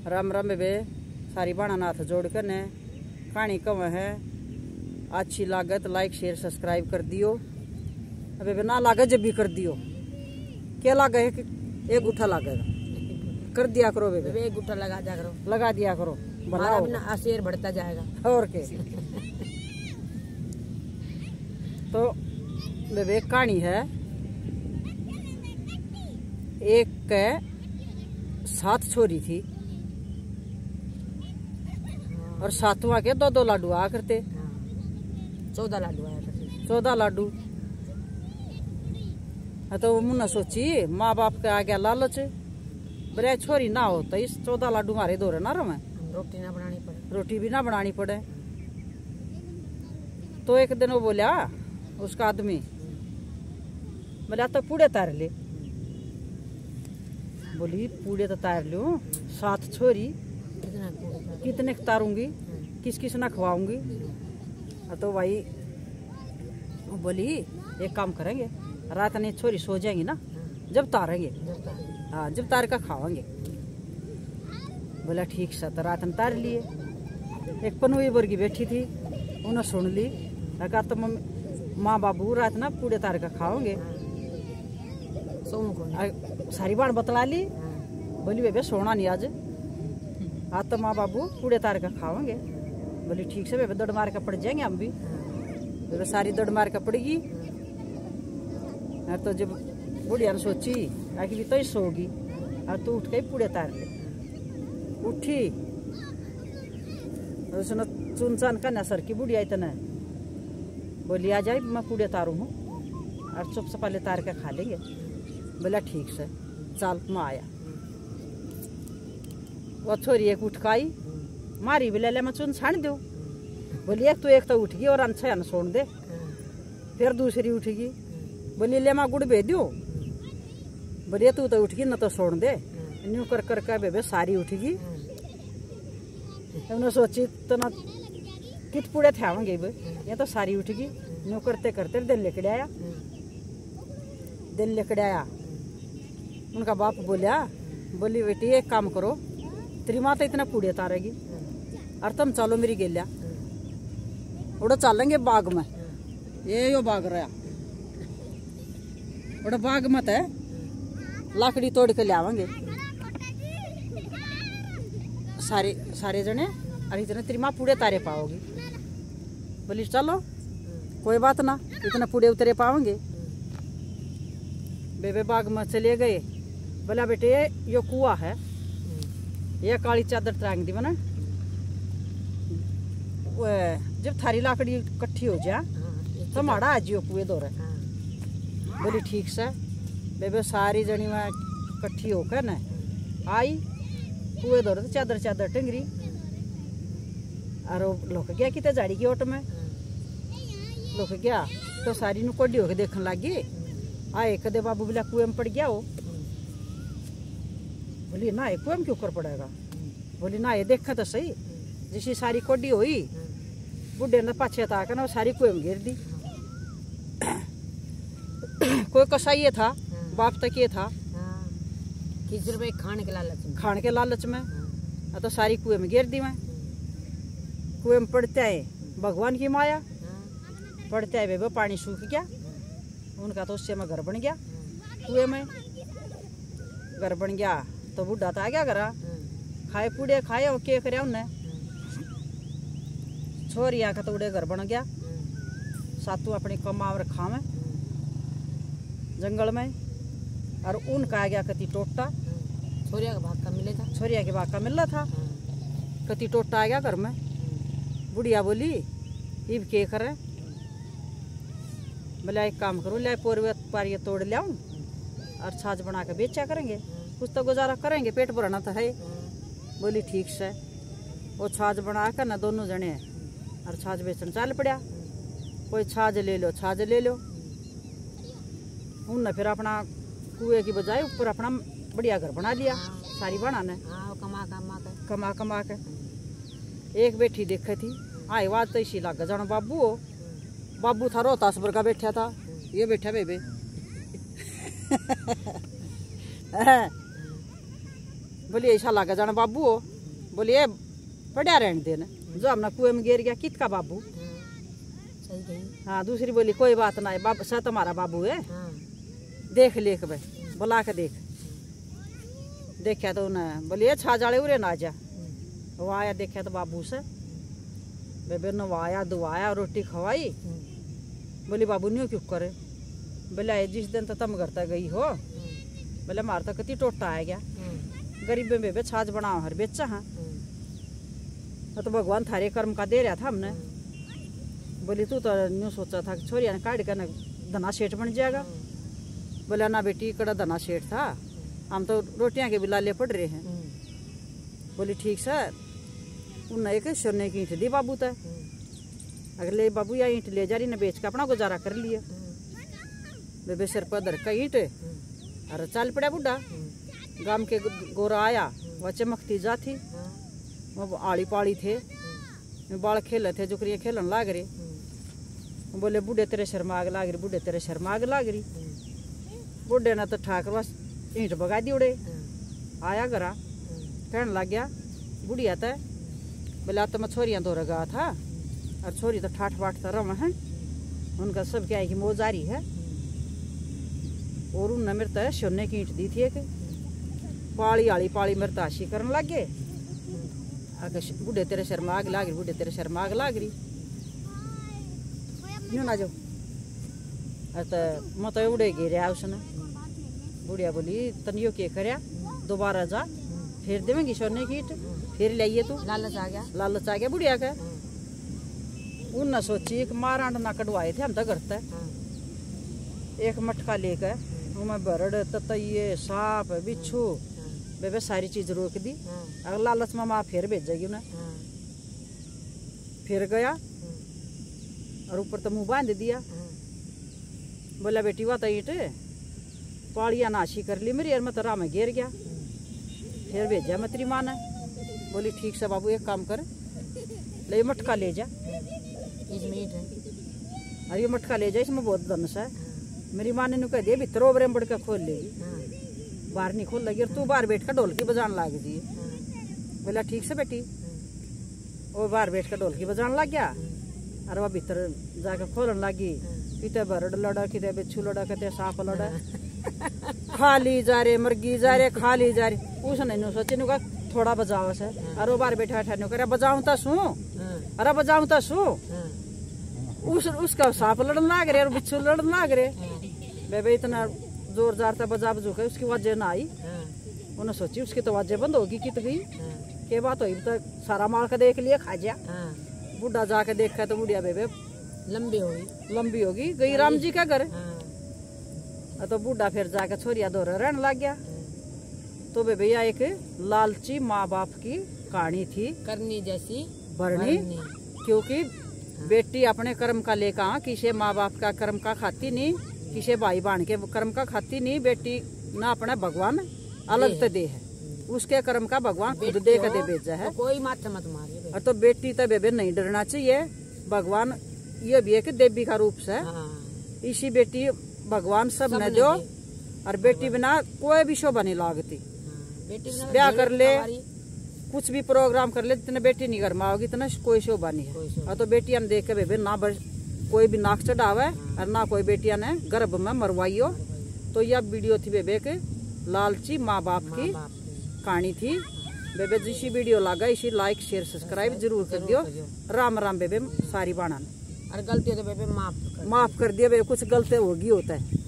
राम राम बेबे सारी बाणा नाथ जोड़ कर ने कहानी कम है। अच्छी लागत लाइक शेयर सब्सक्राइब कर दियो। अबे बे ना लागे जब भी कर दियो। क्या लागे है कि एक गुठा लागेगा कर दिया करो बेबे। एक गुठा लगा दिया करो, लगा दिया करो, भला शेर बढ़ता जाएगा। और के तो बेबे कहानी है एक के 7 छोरी थी और 7वां के 2-2 लाडू आ करते। 14 लाडू आया करते। 14 लाडू। तो मुन्ना सोची माँ बाप के आ गया लालच, बोले छोरी ना हो तो इस 14 लाडू मारे दो ना रहे, रोटी ना बनानी पड़े, रोटी भी ना बनानी पड़े। तो एक दिन वो बोला उसका आदमी, बोला तो पूड़े तार ले। बोली पूड़े तो तार लूं, 7 छोरी कितने तारूंगी, किस किस ना खवाऊंगी। तो भाई बोली एक काम करेंगे, रात ने छोरी सो जाएंगी ना जब तारेंगे, हाँ जब तार का खावांगे। बोला ठीक से। तो रात में तार लिए। एक पनोई वर्गी बैठी थी, उन्हें सुन ली, कहा तो माँ बाबू रात ना पूड़े तार का खाओगे। सारी बात बतला ली। बोली बेबे सोना नहीं आज तो माँ बाबू पूड़े तार का खाओगे। बोली ठीक से बेबे दौड़ मार का पड़ जाएंगे हम भी। बेबे सारी दौड़ मार का पड़ेगी। तो जब बुढ़िया ने सोची आखिर भी तो ही सोगी, और तू उठ के पूड़े तार ले। उठी उसने चुन चान का नसर की बुढ़िया इतना बोली आ जाए मैं पूड़े तारू हूँ और चुप से पहले तार के खा लेंगे। बोला ठीक से चाल में आया। वो छोरी एक उठकाई मारी, बोले ले मैं चुन छान दू। बोली एक तो उठ गई और अच्छा न सोन दे। फिर दूसरी उठगी, बोली ले मैं गुड़ भेज दू। बोलिए तू तो उठ गई न तो सोन दे। न्यू कर कर के बेबे सारी उठगी। उन्होंने सोची तो ना कित पूड़े थे आवेंगे, ये तो सारी उठगी। न्यू करते करते दिन लेकर आया। दिन लेकर आया, उनका बाप बोलिया, बोली बेटी एक काम करो, तेरी माँ तो इतना पूड़े तारेगी और तुम चलो मेरी गेलिया उड़ा चलेंगे बाग में। ये यो बाग रहा उड़ा बाग मत है, लाकड़ी तोड़ के ले आवेंगे सारे जने और इतने तेरी माँ पूड़े तारे पाओगी। बोली चलो कोई बात ना, इतना पूड़े उतरे पाओगे। बेबे बाग में चले गए। बोला बेटे यो कुआ है, ये काली चादर टांग दी बना, जब थारी लाकड़ी इकट्ठी हो जा तो माड़ा आज यो कुएं दो रहे। बोली ठीक से। बेबे सारी जनी में इकट्ठी होकर न आई कुएं दो रहे, चादर चादर टंगरी और लोग गया कितने झाड़ी की ओट में लोग गया तो सारी नु कोडी होके देखने लगी। आए कदे बाबू बोला कुएं में पड़ गया हो। बोली ना ये कुएं में क्यों कर पड़ेगा। बोली ना ये देखा तो सही, जैसी सारी कोडी हुई बुढ़े ने पाछे था ना सारी कुएं में गिर दी। कोई कसाई ये था, बाप तक ये था किस रुपए खाने के लालच में तो सारी कुएं में गिर दी। मैं कुएं में पड़ते आए भगवान की माया, पड़ते आए बेबे पानी सूख गया उनका, तो उससे में घर बन गया। कुएं में घर बन गया तो बुढ़ा तो आ गया घर, खाए पूड़े खाए और के करे उन्हें छोरिया का तो उड़े घर बन गया। सातू अपनी कमावर खावे जंगल में और उनका आ गया कति टोटा। छोरिया का भाग का मिले था, छोरिया के भाग का मिल रहा था। कति टोटा आ गया घर में। बुढ़िया बोली इब के करे। बोला एक काम करो, ले पारिया तोड़ ले आऊं और छाछ बना के बेचा करेंगे, कुछ तो गुजारा करेंगे, पेट भरना तो है। बोली ठीक से। वो छाछ बना कर ना दोनों जने और छाछ बेचन चल पड़ा। कोई छाछ ले लो छाछ ले लो। उनने फिर अपना कुएं की बजाय ऊपर अपना बढ़िया घर बना लिया। सारी बना ने कमा के एक बैठी देखे थी। आई बात तो इसी लाग जाना बाबू हो। बाबू था रोहतासपुर का बैठा था, ये बैठा बेबे। बोली ऐसा लागे जाना बाबू हो। बोलिए पड़ा रहने देना, जो हमने कुएं में गिर गया कित का बाबू। सही कही। हाँ दूसरी बोली कोई बात ना है, बाबू सा तुम्हारा बाबू है, हाँ। देख लेख भाई, बुला के देख। देखा तो उन्हें बोलिए छाजाड़े उरे ना जा। वो आया, देखा तो बाबू से बेबे नवाया दुआया रोटी खवाई। बोली बाबू न्यू क्यों करे। बोले जिस दिन तो तुम घर तक गई हो, बोले मार तो कति टोटा आ गया, गरीब में बेबे छाछ बनाओ हर बेचा। हाँ तो भगवान थारे कर्म का दे रहा था हमने। बोली तू तो न्यू सोचा था कि छोरिया ने काट कर धना सेठ बन जाएगा। बोला ना बेटी कड़ा धना सेठ था, हम तो रोटियां के भी लाले पड़ रहे हैं। बोली ठीक सर। उन्हें एक सोने की ईंट दी बाबू तक, अगले बाबू या ईंट ले जा रही ने बेच के अपना गुजारा कर लिया। बेबे सिर पर धर का ईंट अरे चाल पड़ा बुढ़ा। गांव के गोरा आया, वह चमकती जाती, वो आड़ी पाड़ी थे, बाल खेले थे, जुकरियाँ खेलन लाग रही। बोले बूढ़े तेरे शर्माग लाग रही, बूढ़े तेरे शर्माग लाग रही। बूढ़े ने तो ठाकर बस ईंट भगा दी उड़े। आया घरा कहने लग गया बुढ़िया तो बोले तो मैं छोरियाँ दो रगा था, और छोरी तो ठाठ बाट तो रम है, उनका सब क्या है कि मौजारी है। और उनने मेरे तो सोने की ईंट दी थी एक, पाली आली पाली मेरे ताशी करने लग गए। बूढ़े तेरे शर्माग लाग रही, बूढ़े तेरे शर्माग लाग रही, न्यू ना जाओ। तो मैं तो उड़े गिरा उसने। बुढ़िया बोली तन यो क्या करया, दोबारा जा फिर देवेंगी सोने की ईंट, फिर लाइए तू। लालच आ गया, लालच आ गया बुढ़िया का। उन सोची एक मारांड ना कटवाए थे हम तो घर तक, एक मटका लेकर उनमें बरड़ ततैये सांप बिच्छू बेबे सारी चीज रोक दी। अगर लालच में माँ फिर भेजेगी उन्हें। फिर गया और ऊपर तो मुंह बांध दिया। बोला बेटी हुआ तो ईंट पाड़िया नाशी कर ली मेरी, और मैं तो राह में गिर गया। फिर भेजा मैं तेरी माँ ने। बोली ठीक से बाबू एक काम कर, ले मटका ले जा, इसमें ईंट है, और ये मटका ले जा, इसमें बहुत धनुष है। मेरी माँ ने कह दिया भीतर ओबरे में बढ़ के खोल लेगी, बाहर नहीं खोल लगी, और तू बाहर बैठ कर ढोलकी बजाने लग जी। बोला ठीक से बेटी। वो बाहर बैठ कर ढोलकी बजाने लग गया, और वह भीतर जाकर खोलन लगी। कितने बरड़ लड़ा, कितने बिच्छू लड़ा, कितने सांप लड़ा, खाली जा रहे मुर्गी जा रहे, खाली जा रही। उसने नु सोचे नु का थोड़ा बजाओ से, और वो बाहर बैठा बैठा करे बजाऊं तो सू, अरे बजाऊं तो सू। उसका सांप लड़न लाग रहे और बिच्छू लड़न लाग रहे। बेबे इतना जोर जार था बजा बजू के उसकी आवाजें ना आई। उन्हें सोची उसकी तो आवाजें बंद होगी कित गई, के बात हुई तो सारा माल का देख लिया खा जा। बुढ़ा जाके देखा तो बुढ़िया बेबे लंबी होगी गई राम जी का घर। तो बुढ़ा फिर जाके छोरिया दो रहने लग गया। तो भैया एक लालची माँ बाप की कहानी थी, करनी जैसी भरनी। क्योंकि बेटी अपने कर्म का लेकर किसी माँ बाप का कर्म का खाती नहीं, किसी भाई बहन के कर्म का खाती नहीं। बेटी ना अपना भगवान अलग तो दे है, उसके कर्म का भगवान खुद दे के दे भेजा है। तो कोई माथा मत मारिए। और तो बेटी तो बेबे नहीं डरना चाहिए, भगवान ये भी है कि देवी का रूप से इसी बेटी भगवान सब ने दो। और बेटी बिना कोई भी शोभा नहीं लागती। ब्याह कर ले, कुछ भी प्रोग्राम कर ले, जितने बेटी नहीं घर में आओगी इतना कोई शोभा नहीं है। और तो बेटिया ने देख के बेबे ना कोई भी नाक चढ़ावे और ना कोई बेटिया ने गर्भ में मरवाइयो। तो यह वीडियो थी बेबे के लालची माँ बाप की कहानी थी। बेबे जिसी वीडियो लगा इसी लाइक शेयर सब्सक्राइब जरूर कर दियो। राम राम बेबे सारी बाणा, और गलती हो तो बेबे माफ कर दिया बेबे, कुछ गलती होगी होता है।